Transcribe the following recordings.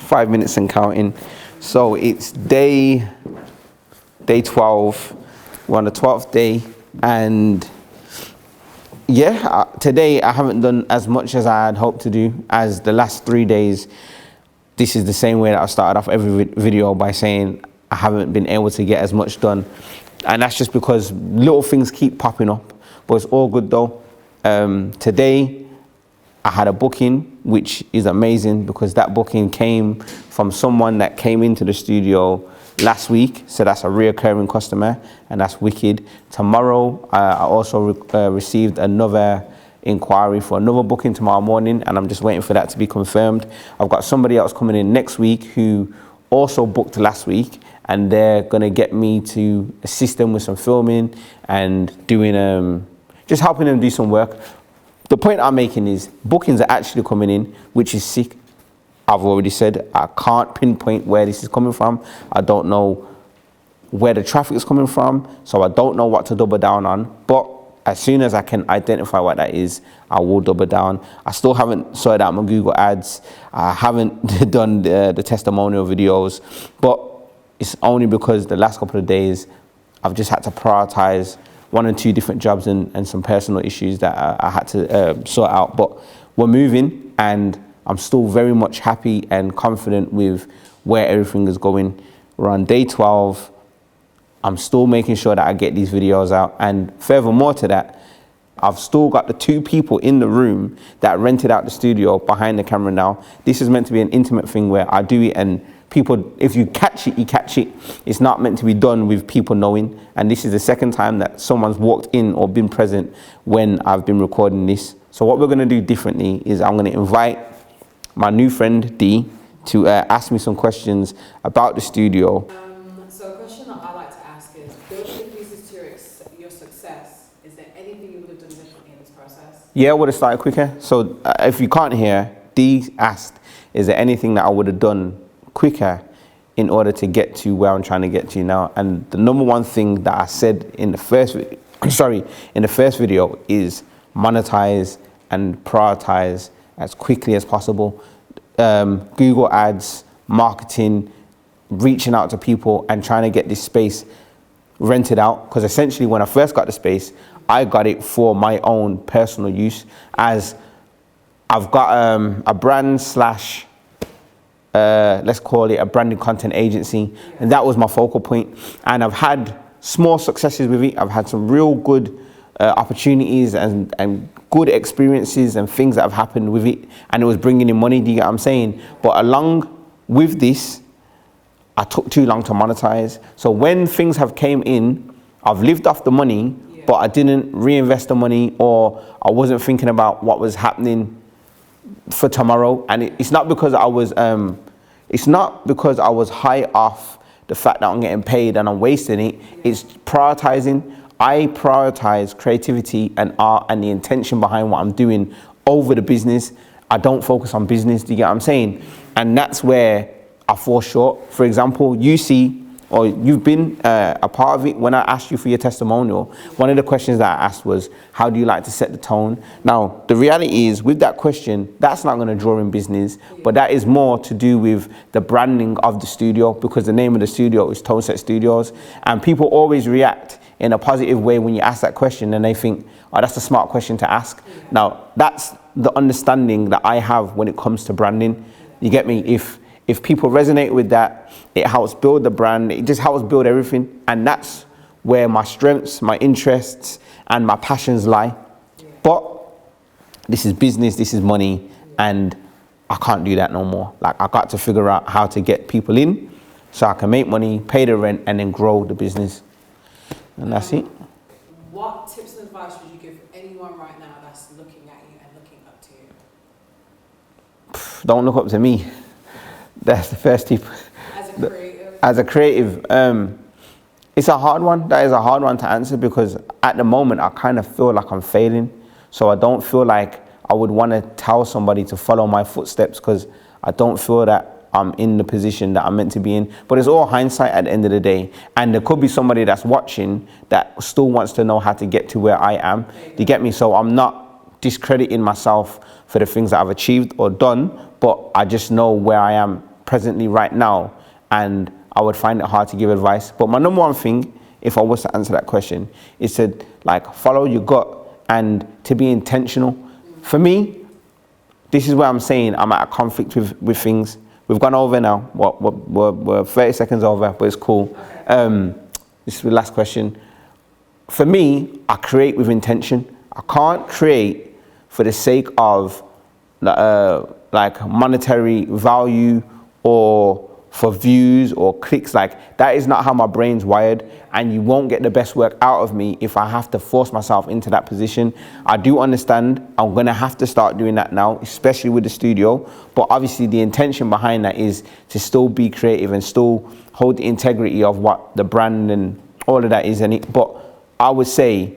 5 minutes and counting. So it's day 12. We're on the 12th day, and yeah, today I haven't done as much as I had hoped to do as the last 3 days. This is the same way that I started off every video by saying I haven't been able to get as much done, and that's just because little things keep popping up, but it's all good though. Today I had a booking, which is amazing because that booking came from someone that came into the studio last week, so that's a reoccurring customer, and that's wicked. Tomorrow I also received another inquiry for another booking tomorrow morning, and I'm just waiting for that to be confirmed. I've got somebody else coming in next week who also booked last week, and they're gonna get me to assist them with some filming and doing just helping them do some work. The point I'm making is bookings are actually coming in, which is sick. I've already said I can't pinpoint where this is coming from. I don't know where the traffic is coming from, so I don't know what to double down on. But as soon as I can identify what that is, I will double down. I still haven't sorted out my Google Ads. I haven't done the testimonial videos, but it's only because the last couple of days I've just had to prioritize 1 or 2 different jobs and some personal issues that I had to sort out. But we're moving, and I'm still very much happy and confident with where everything is going. We're on day 12. I'm still making sure that I get these videos out. And furthermore to that, I've still got the 2 people in the room that rented out the studio behind the camera now. This is meant to be an intimate thing where I do it and people, if you catch it, you catch it. It's not meant to be done with people knowing. And this is the second time that someone's walked in or been present when I've been recording this. So what we're gonna do differently is I'm gonna invite my new friend D to ask me some questions about the studio. So a question that I like to ask is, building the pieces to your success, is there anything you would have done differently in this process? Yeah, I would have started quicker. So if you can't hear, D asked, is there anything that I would have done quicker in order to get to where I'm trying to get to now? And the number one thing that I said in the first video is monetize and prioritize as quickly as possible. Google Ads, marketing, reaching out to people and trying to get this space rented out. Because essentially when I first got the space, I got it for my own personal use, as I've got a brand slash, let's call it a branding content agency. And that was my focal point. And I've had small successes with it. I've had some real good opportunities and good experiences and things that have happened with it, and it was bringing in money. Do you get what I'm saying? But along with this, I took too long to monetize. So when things have came in, I've lived off the money, but I didn't reinvest the money, or I wasn't thinking about what was happening for tomorrow. And it's not because I was high off the fact that I'm getting paid and I'm wasting it. It's prioritizing. I prioritize creativity and art and the intention behind what I'm doing over the business. I don't focus on business. Do you get what I'm saying? And that's where I fall short. For example, you see, or you've been a part of it. When I asked you for your testimonial, one of the questions that I asked was, how do you like to set the tone? Now, the reality is with that question, that's not going to draw in business, but that is more to do with the branding of the studio, because the name of the studio is Tone Set Studios, and people always react in a positive way when you ask that question, and they think, oh, that's a smart question to ask. Now, that's the understanding that I have when it comes to branding. You get me? If people resonate with that, it helps build the brand, it just helps build everything. And that's where my strengths, my interests, and my passions lie. But this is business, this is money, and I can't do that no more. Like, I got to figure out how to get people in so I can make money, pay the rent, and then grow the business. And that's it. What tips and advice would you give anyone right now that's looking at you and looking up to you? Don't look up to me. That's the first tip. As a creative, it's a hard one. That is a hard one to answer, because at the moment I kind of feel like I'm failing. So I don't feel like I would want to tell somebody to follow my footsteps, because I don't feel that I'm in the position that I'm meant to be in. But it's all hindsight at the end of the day. And there could be somebody that's watching that still wants to know how to get to where I am. Do you get me? So I'm not discrediting myself for the things that I've achieved or done, but I just know where I am presently right now, and I would find it hard to give advice. But my number one thing, if I was to answer that question, is to like follow your gut and to be intentional. For me, this is where I'm saying I'm at a conflict with things. We've gone over now. We're 30 seconds over, but it's cool. This is the last question. For me, I create with intention. I can't create for the sake of like monetary value or for views or clicks. Like, that is not how my brain's wired, and you won't get the best work out of me if I have to force myself into that position. I do understand I'm gonna have to start doing that now, especially with the studio, but obviously the intention behind that is to still be creative and still hold the integrity of what the brand and all of that is in it. But I would say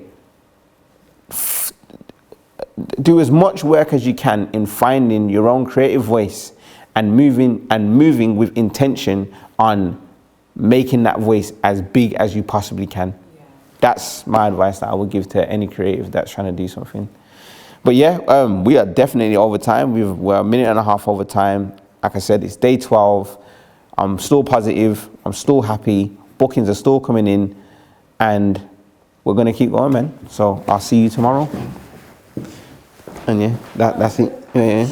do as much work as you can in finding your own creative voice and moving with intention on making that voice as big as you possibly can. Yeah. That's my advice that I would give to any creative that's trying to do something. But yeah, we are definitely over time. We're a minute and a half over time. Like I said, it's day 12. I'm still positive. I'm still happy. Bookings are still coming in, and we're gonna keep going, man. So I'll see you tomorrow. And yeah, that's it. Yeah.